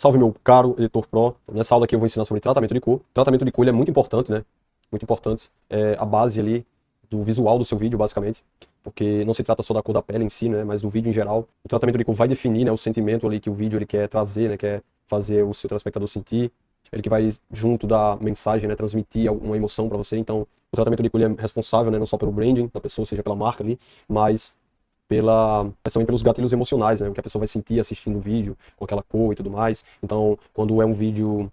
Salve meu caro editor Pro. Nessa aula aqui eu vou ensinar sobre tratamento de cor. O tratamento de cor ele é muito importante, né? Muito importante. É a base ali do visual do seu vídeo, basicamente. Porque não se trata só da cor da pele em si, né? Mas do vídeo em geral. O tratamento de cor vai definir, né, o sentimento ali que o vídeo ele quer trazer, né? Quer fazer o seu telespectador sentir. Ele que vai, junto da mensagem, né, transmitir uma emoção para você. Então, o tratamento de cor ele é responsável, né, não só pelo branding da pessoa, seja pela marca ali, mas mas também pelos gatilhos emocionais, né? O que a pessoa vai sentir assistindo o vídeo, com aquela cor e tudo mais. Então, quando é um vídeo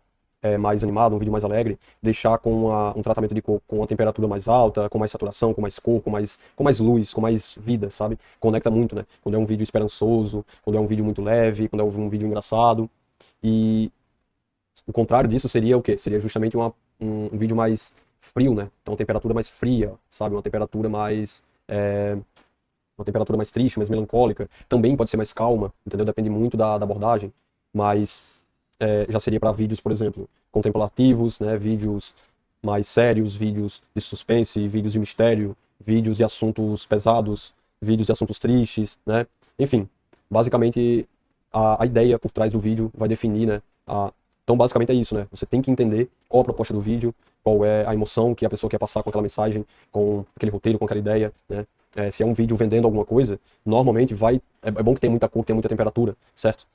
mais animado, um vídeo mais alegre, deixar com um tratamento de cor com uma temperatura mais alta, com mais saturação, com mais cor, com mais luz, com mais vida, sabe? Conecta muito, né? Quando é um vídeo esperançoso, quando é um vídeo muito leve, quando é um vídeo engraçado. E o contrário disso seria o quê? Seria justamente um vídeo mais frio, né? Então, uma temperatura mais fria, sabe? Uma temperatura mais triste, mais melancólica. Também pode ser mais calma, entendeu? Depende muito da abordagem. Mas já seria para vídeos, por exemplo, contemplativos, né? Vídeos mais sérios, vídeos de suspense, vídeos de mistério, vídeos de assuntos pesados, vídeos de assuntos tristes, né? Enfim, basicamente a ideia por trás do vídeo vai definir, né? Então, basicamente é isso, né? Você tem que entender qual a proposta do vídeo, qual é a emoção que a pessoa quer passar com aquela mensagem, com aquele roteiro, com aquela ideia, né? Se é um vídeo vendendo alguma coisa, normalmente é bom que tenha muita cor, que tenha muita temperatura, certo?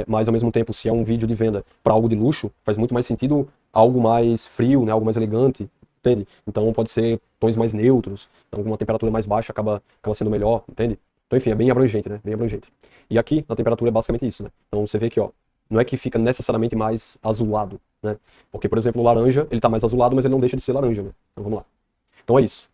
Mas ao mesmo tempo, se é um vídeo de venda para algo de luxo, faz muito mais sentido algo mais frio, né? Algo mais elegante, entende? Então pode ser tons mais neutros, então uma temperatura mais baixa acaba sendo melhor, entende? Então enfim, é bem abrangente, né? Bem abrangente. E aqui, na temperatura, é basicamente isso, né? Então você vê que, ó, não é que fica necessariamente mais azulado, né? Porque, por exemplo, o laranja, ele tá mais azulado, mas ele não deixa de ser laranja, né? Então vamos lá. Então é isso.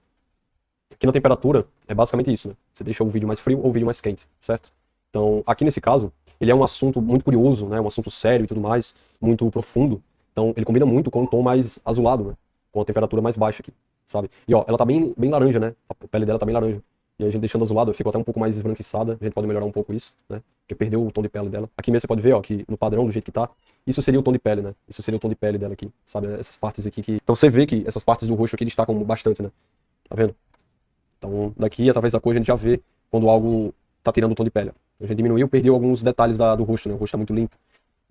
Aqui na temperatura, é basicamente isso, né? Você deixa o vídeo mais frio ou o vídeo mais quente, certo? Então, aqui nesse caso, ele é um assunto muito curioso, né? Um assunto sério e tudo mais, muito profundo. Então, ele combina muito com um tom mais azulado, né? Com a temperatura mais baixa aqui, sabe? E ó, ela tá bem, bem laranja, né? A pele dela tá bem laranja. E a gente deixando azulado, ficou até um pouco mais esbranquiçada. A gente pode melhorar um pouco isso, né? Porque perdeu o tom de pele dela. Aqui mesmo você pode ver, ó, que no padrão, do jeito que tá, isso seria o tom de pele, né? Isso seria o tom de pele dela aqui, sabe? Essas partes aqui que... Então você vê que essas partes do rosto aqui destacam bastante, né? Tá vendo? Então, daqui, através da cor, a gente já vê quando algo tá tirando o tom de pele. A gente diminuiu, perdeu alguns detalhes do rosto, né? O rosto tá muito limpo.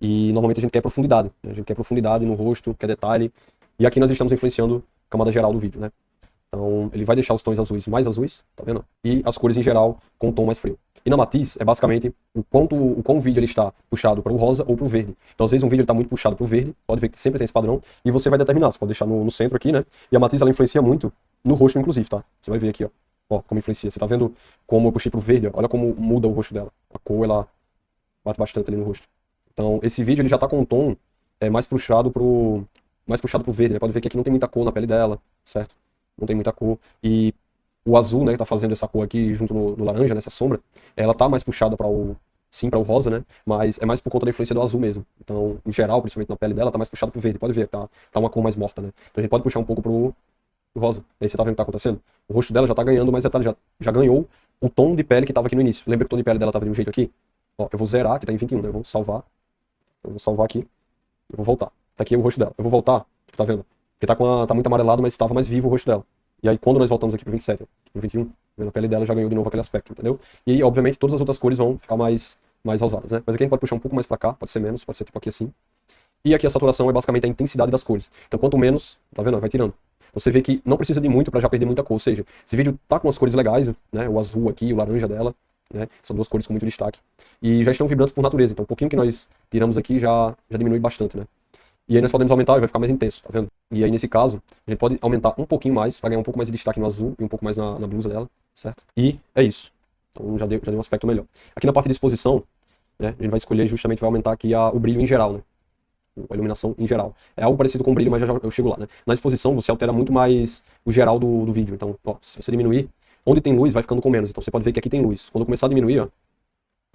E normalmente a gente quer profundidade, né? A gente quer profundidade no rosto, quer detalhe. E aqui nós estamos influenciando a camada geral do vídeo, né? Então, ele vai deixar os tons azuis mais azuis, tá vendo? E as cores em geral com um tom mais frio. E na matiz é basicamente o quão o vídeo ele está puxado para o rosa ou para o verde. Então, às vezes um vídeo está muito puxado para o verde, pode ver que sempre tem esse padrão, e você vai determinar, você pode deixar no centro aqui, né? E a matiz ela influencia muito no rosto, inclusive, tá? Você vai ver aqui, ó. Ó, como influencia. Você tá vendo como eu puxei pro verde, ó? Olha como muda o rosto dela. A cor, ela bate bastante ali no rosto. Então, esse vídeo ele já tá com um tom mais puxado pro verde, né? Pode ver que aqui não tem muita cor na pele dela, certo? Não tem muita cor. E o azul, né, que tá fazendo essa cor aqui junto no laranja, nessa sombra, ela tá mais puxada para o rosa, né? Mas é mais por conta da influência do azul mesmo. Então, em geral, principalmente na pele dela, tá mais puxado pro verde. Pode ver, tá uma cor mais morta, né? Então a gente pode puxar um pouco pro rosa. Aí você tá vendo o que tá acontecendo? O rosto dela já tá ganhando mais detalhes, já ganhou o tom de pele que tava aqui no início. Lembra que o tom de pele dela tava de um jeito aqui? Ó, eu vou zerar, que tá em 21, né? Eu vou salvar. Eu vou salvar aqui. Eu vou voltar. Tá aqui o rosto dela. Eu vou voltar, tá vendo? Porque tá muito amarelado, mas estava mais vivo o rosto dela. E aí quando nós voltamos aqui pro 27, pro 21, vendo a pele dela já ganhou de novo aquele aspecto, entendeu? E obviamente todas as outras cores vão ficar mais rosadas, né? Mas aqui a gente pode puxar um pouco mais pra cá, pode ser menos, pode ser tipo aqui assim. E aqui a saturação é basicamente a intensidade das cores. Então quanto menos, tá vendo? Vai tirando. Você vê que não precisa de muito para já perder muita cor. Ou seja, esse vídeo tá com as cores legais, né? O azul aqui, o laranja dela, né? São duas cores com muito destaque. E já estão vibrantes por natureza. Então, um pouquinho que nós tiramos aqui já diminui bastante, né? E aí nós podemos aumentar e vai ficar mais intenso, tá vendo? E aí, nesse caso, a gente pode aumentar um pouquinho mais, para ganhar um pouco mais de destaque no azul e um pouco mais na blusa dela, certo? E é isso. Então já deu um aspecto melhor. Aqui na parte de exposição, né? A gente vai escolher justamente, vai aumentar aqui o brilho em geral, né? A iluminação em geral. É algo parecido com o brilho, mas já eu chego lá, né? Na exposição você altera muito mais o geral do vídeo. Então, ó, se você diminuir, onde tem luz vai ficando com menos. Então você pode ver que aqui tem luz. Quando eu começar a diminuir, ó,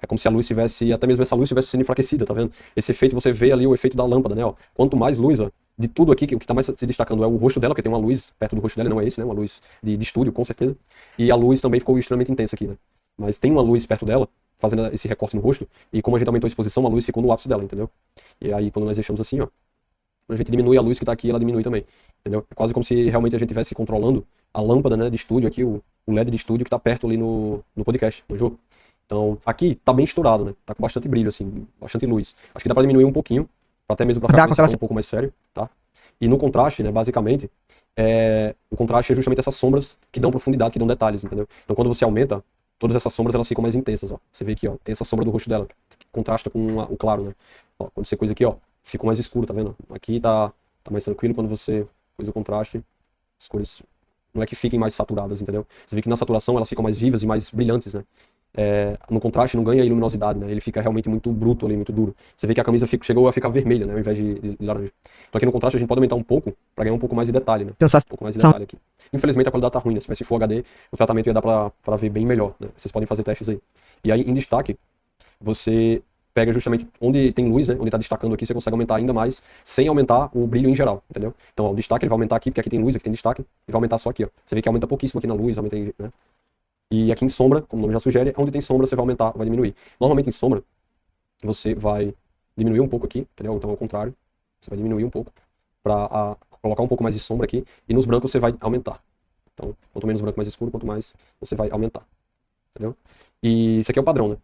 é como se a luz tivesse, até mesmo essa luz tivesse sendo enfraquecida, tá vendo? Esse efeito, você vê ali o efeito da lâmpada, né? Ó. Quanto mais luz, ó, de tudo aqui, o que tá mais se destacando é o rosto dela, porque tem uma luz perto do rosto dela, não é esse, né? Uma luz de estúdio, com certeza. E a luz também ficou extremamente intensa aqui, né? Mas tem uma luz perto dela, fazendo esse recorte no rosto, e como a gente aumentou a exposição, a luz ficou no ápice dela, entendeu? E aí, quando nós deixamos assim, ó, quando a gente diminui a luz que tá aqui, ela diminui também, entendeu? É quase como se realmente a gente estivesse controlando a lâmpada, né, de estúdio aqui, o LED de estúdio que tá perto ali no podcast, no jogo. Então, aqui tá bem estourado, né? Tá com bastante brilho, assim, bastante luz. Acho que dá pra diminuir um pouquinho, até mesmo pra ficar com esse tom um pouco mais sério, tá? E no contraste, né, basicamente, o contraste é justamente essas sombras que dão profundidade, que dão detalhes, entendeu? Então, quando você aumenta, todas essas sombras elas ficam mais intensas, ó. Você vê aqui, ó, tem essa sombra do rosto dela, que contrasta com o claro, né? Ó, quando você coisa aqui, ó, fica mais escuro, tá vendo? Aqui tá mais tranquilo, quando você coisa o contraste, as cores não é que fiquem mais saturadas, entendeu? Você vê que na saturação elas ficam mais vivas e mais brilhantes, né? No contraste não ganha luminosidade, né? Ele fica realmente muito bruto ali, muito duro. Você vê que a camisa chegou a ficar vermelha, né? Ao invés de laranja. Então aqui no contraste a gente pode aumentar um pouco pra ganhar um pouco mais de detalhe, né? Um pouco mais de detalhe aqui. Infelizmente a qualidade tá ruim, né? Se tivesse Full HD, o tratamento ia dar pra ver bem melhor, né? Vocês podem fazer testes aí. E aí em destaque, você pega justamente onde tem luz, né? Onde tá destacando aqui, você consegue aumentar ainda mais, sem aumentar o brilho em geral, entendeu? Então, ó, o destaque ele vai aumentar aqui, porque aqui tem luz, aqui tem destaque, ele vai aumentar só aqui, ó. Você vê que aumenta pouquíssimo aqui na luz, aumenta, né? E aqui em sombra, como o nome já sugere, onde tem sombra você vai aumentar, vai diminuir. Normalmente em sombra, você vai diminuir um pouco aqui, entendeu? Então ao contrário, você vai diminuir um pouco para colocar um pouco mais de sombra aqui, e nos brancos você vai aumentar. Então, quanto menos branco mais escuro, quanto mais você vai aumentar, entendeu? E isso aqui é o padrão, né?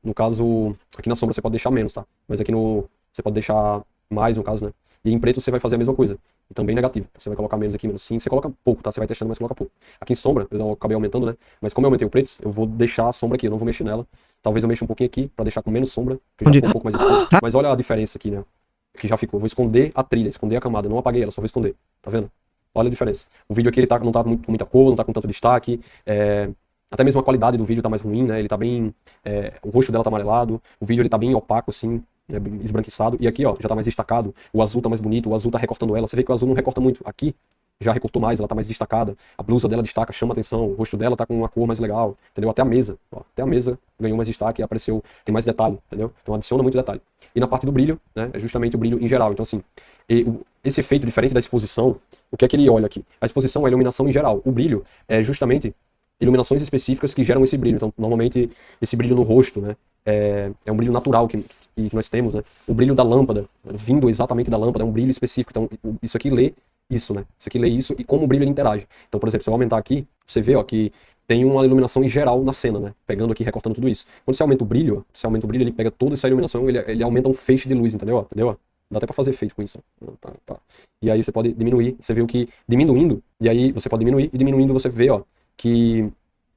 No caso, aqui na sombra você pode deixar menos, tá? Mas aqui você pode deixar mais, no caso, né? E em preto você vai fazer a mesma coisa. E também negativo. Você vai colocar menos aqui, menos 5. Você coloca pouco, tá? Você vai testando, mas coloca pouco. Aqui em sombra, eu acabei aumentando, né? Mas como eu aumentei o preto, eu vou deixar a sombra aqui. Eu não vou mexer nela. Talvez eu mexa um pouquinho aqui, pra deixar com menos sombra. Que já ficou um pouco mais escuro. Mas olha a diferença aqui, né? Que já ficou. Eu vou esconder a trilha, esconder a camada. Eu não apaguei ela, só vou esconder. Tá vendo? Olha a diferença. O vídeo aqui ele não tá com muita cor, não tá com tanto destaque. Até mesmo a qualidade do vídeo tá mais ruim, né? Ele tá bem... o rosto dela tá amarelado. O vídeo ele tá bem opaco, assim, né? Bem esbranquiçado. E aqui, ó, já tá mais destacado. O azul tá mais bonito. O azul tá recortando ela. Você vê que o azul não recorta muito. Aqui, já recortou mais. Ela tá mais destacada. A blusa dela destaca, chama atenção. O rosto dela tá com uma cor mais legal. Entendeu? Até a mesa. Ó, até a mesa ganhou mais destaque. Apareceu... Tem mais detalhe, entendeu? Então adiciona muito detalhe. E na parte do brilho, né? É justamente o brilho em geral. Então, assim... esse efeito diferente da exposição, o que é que ele olha aqui? A exposição é a iluminação em geral. O brilho é justamente iluminações específicas que geram esse brilho. Então, normalmente, esse brilho no rosto, né, é um brilho natural que nós temos, né? O brilho da lâmpada, vindo exatamente da lâmpada, é um brilho específico. Então, isso aqui lê isso, né? Isso aqui lê isso e como o brilho ele interage. Então, por exemplo, se eu aumentar aqui, você vê, ó, que tem uma iluminação em geral na cena, né? Pegando aqui, recortando tudo isso. Quando você aumenta o brilho, ele pega toda essa iluminação, ele aumenta um feixe de luz, entendeu? Entendeu? Dá até pra fazer efeito com isso. Tá. E aí você pode diminuir, você vê o que diminuindo, e aí você pode diminuir, e diminuindo você vê, ó, que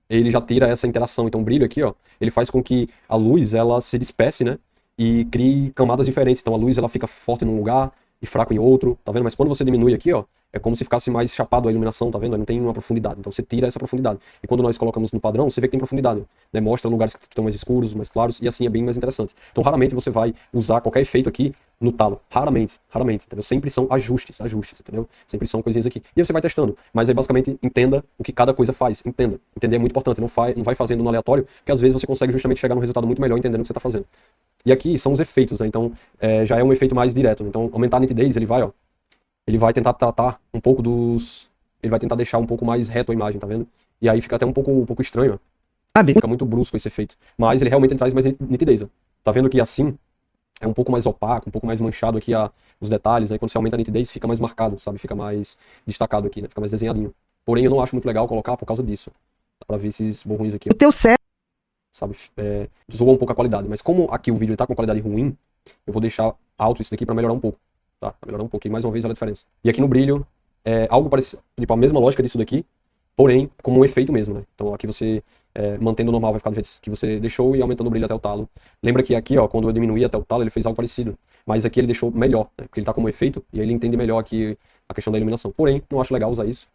ele já tira essa interação. Então o brilho aqui, ó, ele faz com que a luz, ela se disperse, né, e crie camadas diferentes. Então a luz, ela fica forte num lugar e fraco em outro, tá vendo? Mas quando você diminui aqui, ó, é como se ficasse mais chapado a iluminação, tá vendo? Não tem uma profundidade. Então você tira essa profundidade. E quando nós colocamos no padrão, você vê que tem profundidade, né? Mostra lugares que estão mais escuros, mais claros, e assim é bem mais interessante. Então raramente você vai usar qualquer efeito aqui no talo. Raramente, entendeu? Sempre são ajustes, entendeu? Sempre são coisinhas aqui. E aí você vai testando. Mas aí basicamente entenda o que cada coisa faz. Entenda. Entender é muito importante. Não vai fazendo no aleatório, porque às vezes você consegue justamente chegar num resultado muito melhor entendendo o que você está fazendo. E aqui são os efeitos, né? Então já é um efeito mais direto. Né? Então aumentar a nitidez, ele vai tentar tratar um pouco ele vai tentar deixar um pouco mais reto a imagem, tá vendo? E aí fica até um pouco estranho, ó. Fica muito brusco esse efeito. Mas ele realmente traz mais nitidez, ó. Tá vendo que assim é um pouco mais opaco, um pouco mais manchado aqui os detalhes, né? Quando você aumenta a nitidez, fica mais marcado, sabe? Fica mais destacado aqui, né? Fica mais desenhadinho. Porém, eu não acho muito legal colocar por causa disso. Dá pra ver esses borrões aqui, ó. O teu certo. Sabe? Zoa um pouco a qualidade. Mas como aqui o vídeo tá com qualidade ruim, eu vou deixar alto isso daqui pra melhorar um pouco. Tá? Pra melhorar um pouquinho, mais uma vez, olha a diferença. E aqui no brilho, algo parecido, tipo, a mesma lógica disso daqui, porém, como um efeito mesmo, né? Então aqui você, mantendo o normal, vai ficar do jeito que você deixou e aumentando o brilho até o talo. Lembra que aqui, ó, quando eu diminuí até o talo, ele fez algo parecido. Mas aqui ele deixou melhor, né? Porque ele tá como efeito e aí ele entende melhor aqui a questão da iluminação. Porém, não acho legal usar isso.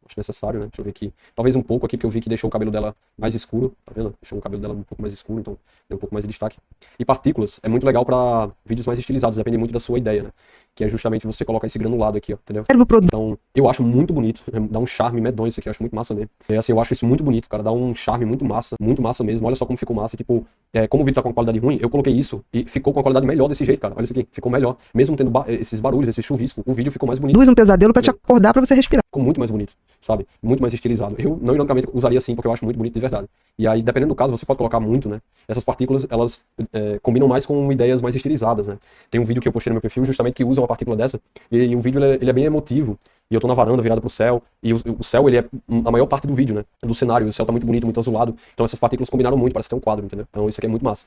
Acho necessário, né? Deixa eu ver aqui. Talvez um pouco aqui, porque eu vi que deixou o cabelo dela mais escuro, tá vendo? Deixou o cabelo dela um pouco mais escuro, então deu um pouco mais de destaque. E partículas é muito legal pra vídeos mais estilizados, depende muito da sua ideia, né? Que é justamente você colocar esse granulado aqui, ó, entendeu? Então, eu acho muito bonito, dá um charme medonho isso aqui, eu acho muito massa mesmo. Assim, eu acho isso muito bonito, cara, dá um charme muito massa mesmo. Olha só como ficou massa, tipo, como o vídeo tá com uma qualidade ruim, eu coloquei isso e ficou com uma qualidade melhor desse jeito, cara. Olha isso aqui, ficou melhor. Mesmo tendo esses barulhos, esse chuvisco, o vídeo ficou mais bonito. Um pesadelo pra te acordar pra você respirar. Ficou muito mais bonito, sabe? Muito mais estilizado. Eu, não ironicamente, usaria assim, porque eu acho muito bonito de verdade. E aí, dependendo do caso, você pode colocar muito, né? Essas partículas, elas combinam mais com ideias mais estilizadas, né? Tem um vídeo que eu postei no meu perfil justamente que usa uma partícula dessa, e o vídeo ele é bem emotivo. E eu tô na varanda, virado pro céu, e o céu, ele é a maior parte do vídeo, né? Do cenário, o céu tá muito bonito, muito azulado. Então essas partículas combinaram muito, parece ter um quadro, entendeu? Então isso aqui é muito massa.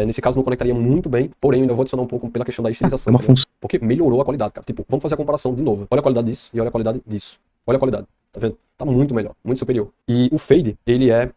Nesse caso não conectaria muito bem, porém eu ainda vou adicionar um pouco pela questão da estilização. uma função. Porque melhorou a qualidade, cara. Tipo, vamos fazer a comparação de novo. Olha a qualidade disso e olha a qualidade disso. Olha a qualidade, tá vendo? Tá muito melhor, muito superior. E o fade, ele é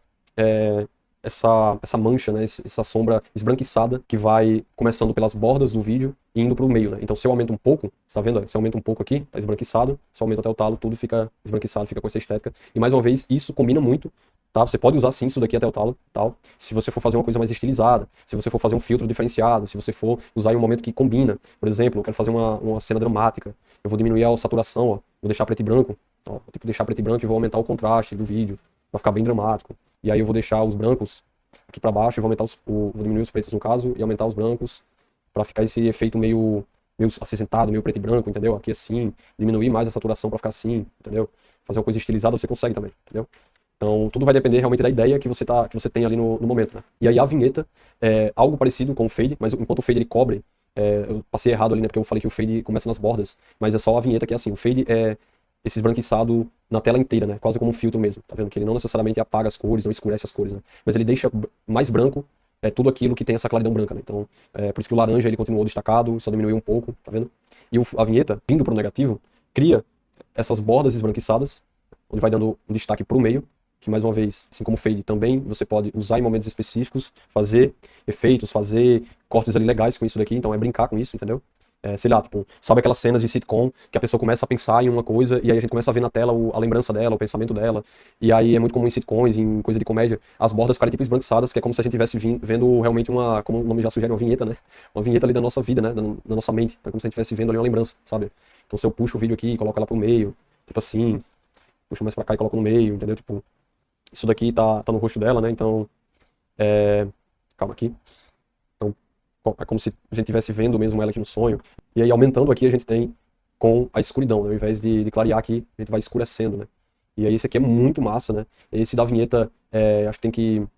essa mancha, né, essa sombra esbranquiçada que vai começando pelas bordas do vídeo e indo pro meio, né? Então se eu aumento um pouco, você tá vendo? Se eu aumento um pouco aqui, tá esbranquiçado, se eu aumento até o talo, tudo fica esbranquiçado, fica com essa estética. E mais uma vez, isso combina muito, tá? Você pode usar sim isso daqui até o talo, tal. Se você for fazer uma coisa mais estilizada, se você for fazer um filtro diferenciado, se você for usar em um momento que combina. Por exemplo, eu quero fazer uma cena dramática, eu vou diminuir a saturação, ó, vou deixar preto e branco, ó, tipo, deixar preto e branco e vou aumentar o contraste do vídeo, vai ficar bem dramático. E aí eu vou deixar os brancos aqui pra baixo e vou vou diminuir os pretos no caso e aumentar os brancos pra ficar esse efeito meio acinzentado, meio preto e branco, entendeu? Aqui assim, diminuir mais a saturação pra ficar assim, entendeu? Fazer uma coisa estilizada você consegue também, entendeu? Então tudo vai depender realmente da ideia que você tem ali no momento, né? E aí a vinheta é algo parecido com o fade, mas enquanto o fade ele cobre, eu passei errado ali, né? Porque eu falei que o fade começa nas bordas, mas é só a vinheta que é assim, o fade é esse esbranquiçado na tela inteira, né? Quase como um filtro mesmo, tá vendo? Que ele não necessariamente apaga as cores, não escurece as cores, né? Mas ele deixa mais branco tudo aquilo que tem essa claridão branca, né? Então, por isso que o laranja ele continuou destacado, só diminuiu um pouco, tá vendo? E a vinheta, vindo pro negativo, cria essas bordas esbranquiçadas, onde vai dando um destaque pro meio, que mais uma vez, assim como o fade também, você pode usar em momentos específicos, fazer efeitos, fazer cortes ali legais com isso daqui, então é brincar com isso, entendeu? Sei lá, tipo, sabe aquelas cenas de sitcom que a pessoa começa a pensar em uma coisa e aí a gente começa a ver na tela a lembrança dela, o pensamento dela, e aí é muito comum em sitcoms, em coisa de comédia, as bordas ficarem tipo esbranquiçadas, que é como se a gente estivesse vendo realmente como o nome já sugere, uma vinheta, né? Uma vinheta ali da nossa vida, né? Da nossa mente, é como se a gente estivesse vendo ali uma lembrança, sabe? Então se eu puxo o vídeo aqui e coloco ela pro meio, tipo assim, puxo mais pra cá e coloco no meio, entendeu? Tipo, isso daqui tá no rosto dela, né? Então, calma aqui. Então, é como se a gente estivesse vendo mesmo ela aqui no sonho. E aí, aumentando aqui, a gente tem com a escuridão, né? Ao invés de clarear aqui, a gente vai escurecendo, né? E aí, esse aqui é muito massa, né? Esse da vinheta,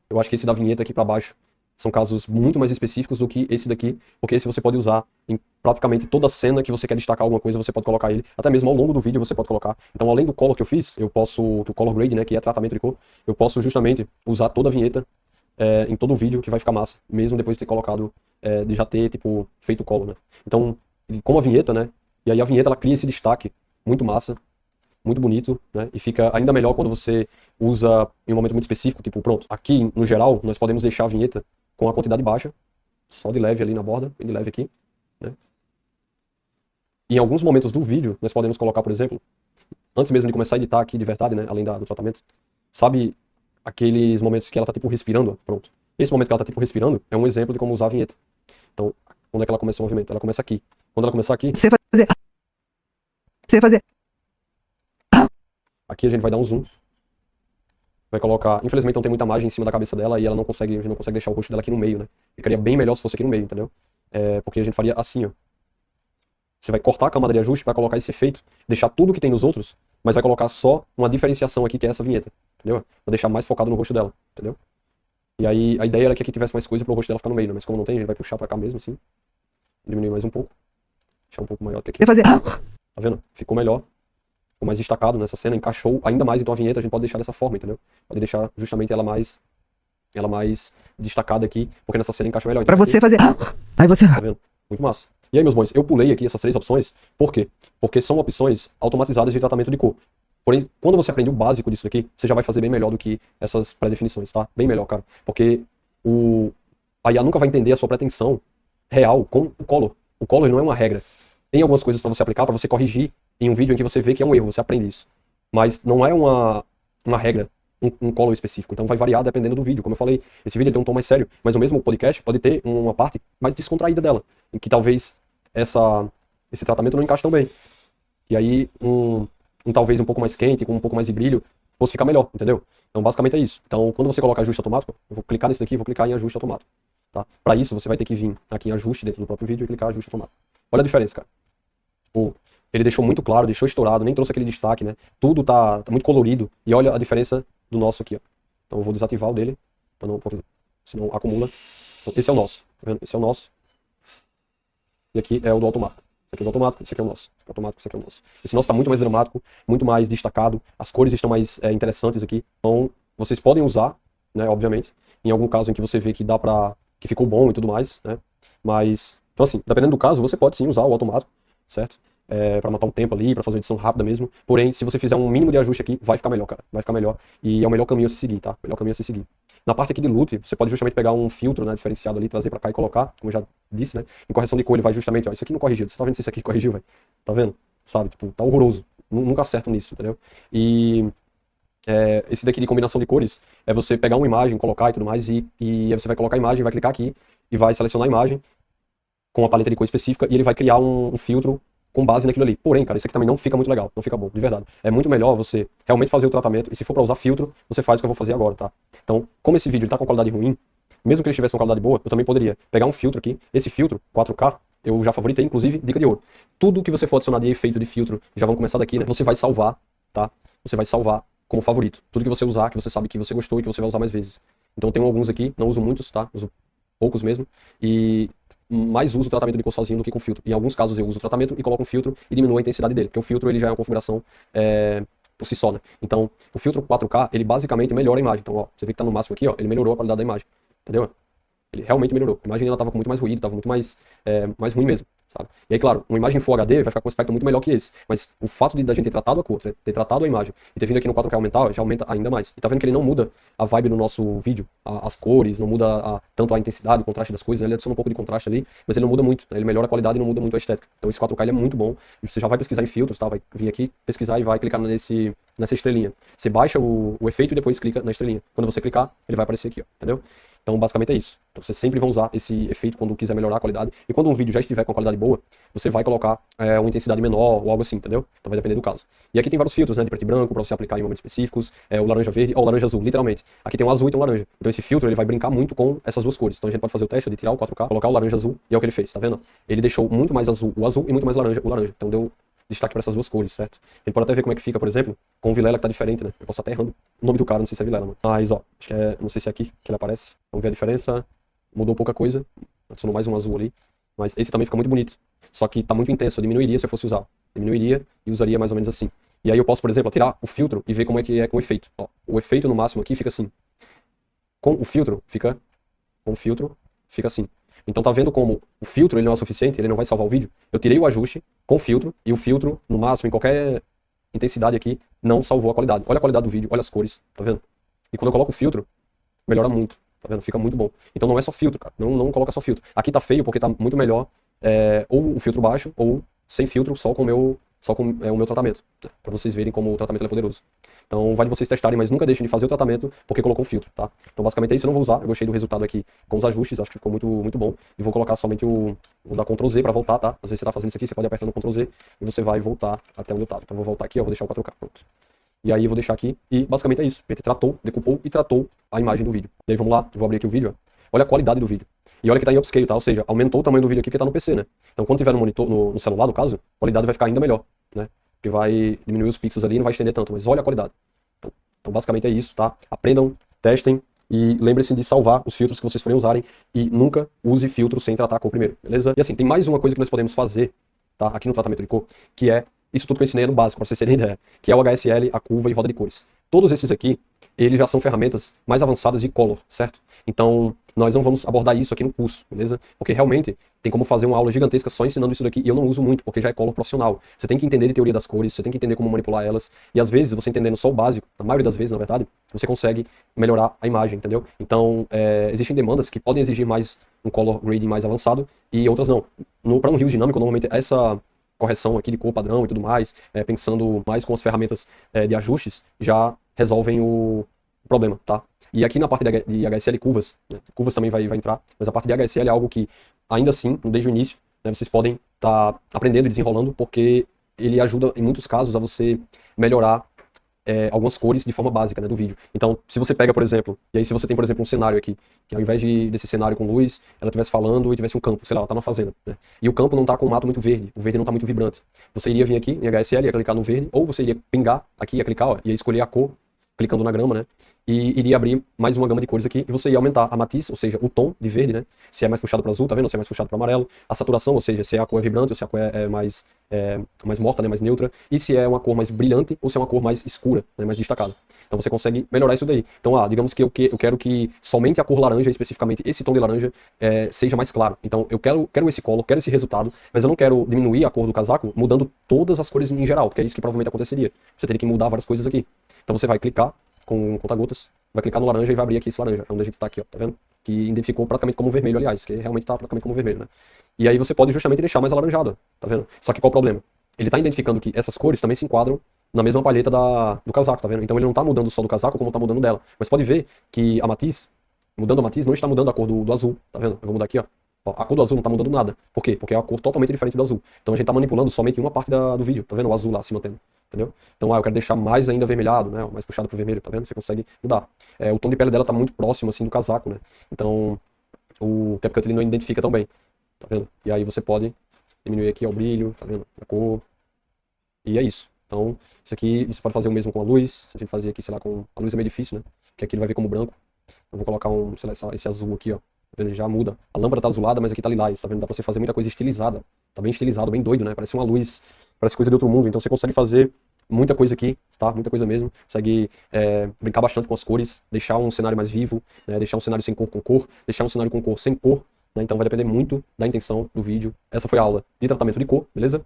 eu acho que esse da vinheta aqui pra baixo são casos muito mais específicos do que esse daqui, porque esse você pode usar em praticamente toda cena que você quer destacar alguma coisa, você pode colocar ele, até mesmo ao longo do vídeo você pode colocar. Então, além do color que eu fiz, o color grade, né, que é tratamento de cor, eu posso justamente usar toda a vinheta em todo o vídeo, que vai ficar massa, mesmo depois de ter colocado, de já ter, tipo, feito o color, né. Então, como a vinheta, né, e aí a vinheta, ela cria esse destaque muito massa, muito bonito, né? E fica ainda melhor quando você usa em um momento muito específico, tipo, pronto, aqui no geral nós podemos deixar a vinheta com a quantidade baixa, só de leve ali na borda, bem de leve aqui, né? E em alguns momentos do vídeo nós podemos colocar, por exemplo, antes mesmo de começar a editar aqui de verdade, né, além do tratamento, sabe aqueles momentos que ela tá tipo respirando, pronto. Esse momento que ela tá tipo respirando é um exemplo de como usar a vinheta. Então, quando é que ela começa o movimento? Ela começa aqui. Quando ela começar aqui, Você fazer. aqui a gente vai dar um zoom. Vai colocar. Infelizmente não tem muita margem em cima da cabeça dela e ela não consegue, a gente não consegue deixar o rosto dela aqui no meio, né? Ficaria bem melhor se fosse aqui no meio, entendeu? Porque a gente faria assim, ó. Você vai cortar a camada de ajuste para colocar esse efeito, deixar tudo que tem nos outros, mas vai colocar só uma diferenciação aqui, que é essa vinheta, entendeu? Pra deixar mais focado no rosto dela, entendeu? E aí a ideia era que aqui tivesse mais coisa para o rosto dela ficar no meio, né? Mas como não tem, a gente vai puxar pra cá mesmo, assim. Diminuir mais um pouco. Deixar um pouco maior que aqui. Tá vendo? Ficou melhor. Ficou mais destacado nessa cena, encaixou ainda mais, então a vinheta a gente pode deixar dessa forma, entendeu? Pode deixar justamente ela mais destacada aqui, porque nessa cena encaixa melhor. Então, Pra você fazer. Aí você. tá vendo? Muito massa. E aí, meus bons, eu pulei aqui essas 3 opções, por quê? Porque são opções automatizadas de tratamento de cor. Porém, quando você aprende o básico disso aqui, você já vai fazer bem melhor do que essas pré-definições, tá? Bem melhor, cara. Porque a IA nunca vai entender a sua pretensão real com o color. O color ele não é uma regra. Tem algumas coisas para você aplicar, para você corrigir em um vídeo em que você vê que é um erro, você aprende isso. Mas não é uma regra, um color específico. Então vai variar dependendo do vídeo. Como eu falei, esse vídeo tem um tom mais sério, mas o mesmo podcast pode ter uma parte mais descontraída dela, em que talvez esse tratamento não encaixe tão bem. E aí talvez um pouco mais quente, com um pouco mais de brilho, fosse ficar melhor, entendeu? Então basicamente é isso. Então quando você coloca ajuste automático, eu vou clicar nesse daqui, vou clicar em ajuste automático. Tá? Para isso você vai ter que vir aqui em ajuste dentro do próprio vídeo e clicar em ajuste automático. Olha a diferença, cara. Tipo, ele deixou muito claro, deixou estourado, nem trouxe aquele destaque, né? Tudo tá muito colorido. E olha a diferença do nosso aqui, ó. Então eu vou desativar o dele pra não, porque senão acumula. Então, esse é o nosso, tá vendo? Esse é o nosso. E aqui é o do automático. Esse aqui é o do automático, esse aqui é o nosso. Esse aqui é o automático, esse aqui é o nosso. Esse nosso está muito mais dramático, muito mais destacado. As cores estão mais interessantes aqui. Então, vocês podem usar, né, obviamente. Em algum caso em que você vê que dá pra... que ficou bom e tudo mais, né? Mas, então assim, dependendo do caso, você pode sim usar o automático, certo? Para matar um tempo ali, para fazer uma edição rápida mesmo. Porém, se você fizer um mínimo de ajuste aqui, vai ficar melhor, cara. Vai ficar melhor. E é o melhor caminho a se seguir, tá? O melhor caminho a se seguir. Na parte aqui de loot, você pode justamente pegar um filtro, né, diferenciado ali, trazer pra cá e colocar, como eu já disse, né? Em correção de cor, ele vai justamente, ó, isso aqui não corrigiu. Você tá vendo se isso aqui corrigiu, velho? Tá vendo? Sabe? Tipo, tá horroroso. Nunca acerto nisso, entendeu? E esse daqui de combinação de cores é você pegar uma imagem, colocar e tudo mais, e aí você vai colocar a imagem, vai clicar aqui e vai selecionar a imagem com a paleta de cor específica e ele vai criar um filtro com base naquilo ali. Porém, cara, isso aqui também não fica muito legal, não fica bom, de verdade. É muito melhor você realmente fazer o tratamento e se for pra usar filtro, você faz o que eu vou fazer agora, tá? Então, como esse vídeo ele tá com qualidade ruim, mesmo que ele estivesse com qualidade boa, eu também poderia pegar um filtro aqui, esse filtro 4K, eu já favoritei, inclusive, dica de ouro. Tudo que você for adicionar de efeito de filtro, já vamos começar daqui, né? Você vai salvar, tá? Você vai salvar como favorito. Tudo que você usar, que você sabe que você gostou e que você vai usar mais vezes. Então tem alguns aqui, não uso muitos, tá? Uso poucos mesmo. E mais uso o tratamento de cor sozinho do que com filtro. Em alguns casos eu uso o tratamento e coloco um filtro e diminuo a intensidade dele, porque o filtro ele já é uma configuração por si só, né? Então o filtro 4K, ele basicamente melhora a imagem. Então ó, você vê que tá no máximo aqui, ó, ele melhorou a qualidade da imagem. Entendeu? Ele realmente melhorou. A imagem ela tava com muito mais ruído, tava muito mais ruim mesmo, sabe? E aí, claro, uma imagem Full HD vai ficar com um aspecto muito melhor que esse. Mas o fato de da gente ter tratado a cor, ter tratado a imagem e ter vindo aqui no 4K aumentar, já aumenta ainda mais. E tá vendo que ele não muda a vibe do nosso vídeo, as cores, não muda tanto a intensidade, o contraste das coisas, né? Ele adiciona um pouco de contraste ali, mas ele não muda muito, né? Ele melhora a qualidade e não muda muito a estética. Então esse 4K ele é muito bom. Você já vai pesquisar em filtros, tá? Vai vir aqui, pesquisar e vai clicar nessa estrelinha. Você baixa o efeito e depois clica na estrelinha. Quando você clicar, ele vai aparecer aqui, ó, entendeu? Então, basicamente é isso. Então, vocês sempre vão usar esse efeito quando quiser melhorar a qualidade. E quando um vídeo já estiver com a qualidade boa, você vai colocar uma intensidade menor ou algo assim, entendeu? Então, vai depender do caso. E aqui tem vários filtros, né, de preto e branco, para você aplicar em momentos específicos. O laranja verde, ou o laranja azul, literalmente. Aqui tem um azul e tem um laranja. Então, esse filtro, ele vai brincar muito com essas duas cores. Então, a gente pode fazer o teste de tirar o 4K, colocar o laranja azul, e é o que ele fez, tá vendo? Ele deixou muito mais azul o azul e muito mais laranja o laranja. Então, deu destaque para essas duas cores, certo? A gente pode até ver como é que fica, por exemplo, com o Vilela que tá diferente, né? Eu posso até errando o nome do cara, não sei se é Vilela, mano. Mas, ó, acho que não sei se é aqui que ele aparece. Vamos ver a diferença. Mudou pouca coisa. Adicionou mais um azul ali. Mas esse também fica muito bonito. Só que tá muito intenso. Eu diminuiria se eu fosse usar. Diminuiria e usaria mais ou menos assim. E aí eu posso, por exemplo, tirar o filtro e ver como é que é com o efeito. Ó, o efeito no máximo aqui fica assim. Com o filtro, fica assim. Então tá vendo como o filtro ele não é suficiente, ele não vai salvar o vídeo? Eu tirei o ajuste com o filtro e o filtro, no máximo, em qualquer intensidade aqui, não salvou a qualidade. Olha a qualidade do vídeo, olha as cores, tá vendo? E quando eu coloco o filtro, melhora muito, tá vendo? Fica muito bom. Então não é só filtro, cara. Não coloca só filtro. Aqui tá feio porque tá muito melhor ou o filtro baixo ou sem filtro, só com o meu tratamento. Né? Pra vocês verem como o tratamento é poderoso. Então vale vocês testarem, mas nunca deixem de fazer o tratamento porque colocou um filtro, tá? Então basicamente é isso, eu não vou usar. Eu gostei do resultado aqui com os ajustes, acho que ficou muito, muito bom. E vou colocar somente o da Ctrl Z pra voltar, tá? Às vezes você tá fazendo isso aqui, você pode apertar no Ctrl Z e você vai voltar até onde eu tava. Então eu vou voltar aqui, ó, vou deixar o 4K, pronto. E aí eu vou deixar aqui e basicamente é isso. PT tratou, decupou e tratou a imagem do vídeo. E aí vamos lá, eu vou abrir aqui o vídeo, ó. Olha a qualidade do vídeo. E olha que tá em upscale, tá? Ou seja, aumentou o tamanho do vídeo aqui que tá no PC, né? Então quando tiver no monitor, no celular, no caso, a qualidade vai ficar ainda melhor, né? Porque vai diminuir os pixels ali e não vai estender tanto, mas olha a qualidade. Então basicamente é isso, tá? Aprendam, testem e lembrem-se de salvar os filtros que vocês forem usarem e nunca use filtro sem tratar a cor primeiro, beleza? E assim, tem mais uma coisa que nós podemos fazer, tá? Aqui no tratamento de cor, que é isso tudo que eu ensinei no básico, pra vocês terem ideia, que é o HSL, a curva e roda de cores. Todos esses aqui, eles já são ferramentas mais avançadas de color, certo? Então, nós não vamos abordar isso aqui no curso, beleza? Porque realmente tem como fazer uma aula gigantesca só ensinando isso daqui, e eu não uso muito, porque já é color profissional. Você tem que entender de teoria das cores, você tem que entender como manipular elas, e às vezes, você entendendo só o básico, na maioria das vezes, na verdade, você consegue melhorar a imagem, entendeu? Então, existem demandas que podem exigir mais um color grading mais avançado, e outras não. Para um rio dinâmico, normalmente, essa correção aqui de cor padrão e tudo mais, pensando mais com as ferramentas de ajustes, já resolvem o problema, tá? E aqui na parte de HSL curvas, né, curvas também vai entrar, mas a parte de HSL é algo que, ainda assim, desde o início, né, vocês podem estar aprendendo e desenrolando, porque ele ajuda, em muitos casos, a você melhorar algumas cores de forma básica, né, do vídeo. Então, se você pega, por exemplo, e aí se você tem, por exemplo, um cenário aqui, que ao invés desse cenário com luz, ela estivesse falando e tivesse um campo, sei lá, ela tá numa fazenda, né? E o campo não tá com um mato muito verde, o verde não tá muito vibrante. Você iria vir aqui em HSL, ia clicar no verde, ou você iria pingar aqui, ia clicar, ó, ia escolher a cor, clicando na grama, né? e iria abrir mais uma gama de cores aqui, e você ia aumentar a matiz, ou seja, o tom de verde, né? Se é mais puxado para azul, tá vendo? Se é mais puxado para amarelo. A saturação, ou seja, se a cor é vibrante ou se a cor mais morta, né? Mais neutra. E se é uma cor mais brilhante ou se é uma cor mais escura, né? Mais destacada. Então você consegue melhorar isso daí. Então, digamos que eu quero que somente a cor laranja, especificamente esse tom de laranja, seja mais claro. Então eu quero esse color, quero esse resultado, mas eu não quero diminuir a cor do casaco mudando todas as cores em geral, porque é isso que provavelmente aconteceria. Você teria que mudar várias coisas aqui. Então você vai clicar com conta-gotas, vai clicar no laranja e vai abrir aqui esse laranja, é onde a gente tá aqui, ó, tá vendo? Que identificou praticamente como vermelho, aliás, que realmente tá praticamente como vermelho, né? E aí você pode justamente deixar mais alaranjado, tá vendo? Só que qual o problema? Ele tá identificando que essas cores também se enquadram na mesma palheta do casaco, tá vendo? Então ele não tá mudando só do casaco, como tá mudando dela. Mas pode ver que a matiz, mudando a matiz, não está mudando a cor do azul, tá vendo? Eu vou mudar aqui, ó. A cor do azul não tá mudando nada. Por quê? Porque é uma cor totalmente diferente do azul. Então a gente tá manipulando somente uma parte do vídeo, tá vendo? O azul lá se mantendo. Entendeu? Então, eu quero deixar mais ainda avermelhado, né? Mais puxado pro vermelho, tá vendo? Você consegue mudar. O tom de pele dela tá muito próximo, assim, do casaco, né? Então, o CapCut ele não identifica tão bem, tá vendo? E aí você pode diminuir aqui, ó, o brilho, tá vendo? A cor. E é isso. Então, isso aqui você pode fazer o mesmo com a luz. Se a gente fazer aqui, sei lá, com a luz é meio difícil, né? Porque aqui ele vai ver como branco. Eu vou colocar sei lá, esse azul aqui, ó. Tá vendo? Ele já muda. A lâmpada tá azulada, mas aqui tá lilás, tá vendo? Dá pra você fazer muita coisa estilizada. Tá bem estilizado, bem doido, né? Parece uma luz, parece coisa de outro mundo. Então você consegue fazer muita coisa aqui, tá? Muita coisa mesmo. Consegue brincar bastante com as cores, deixar um cenário mais vivo, né? Deixar um cenário sem cor com cor, deixar um cenário com cor sem cor, né? Então vai depender muito da intenção do vídeo. Essa foi a aula de tratamento de cor, beleza?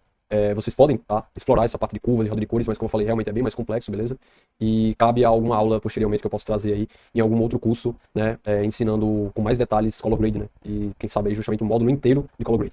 Vocês podem, tá, explorar essa parte de curvas e roda de cores, mas como eu falei, realmente é bem mais complexo, beleza? E cabe a alguma aula posteriormente que eu posso trazer aí em algum outro curso, né? Ensinando com mais detalhes color grade, né? E quem sabe aí justamente um módulo inteiro de color grade.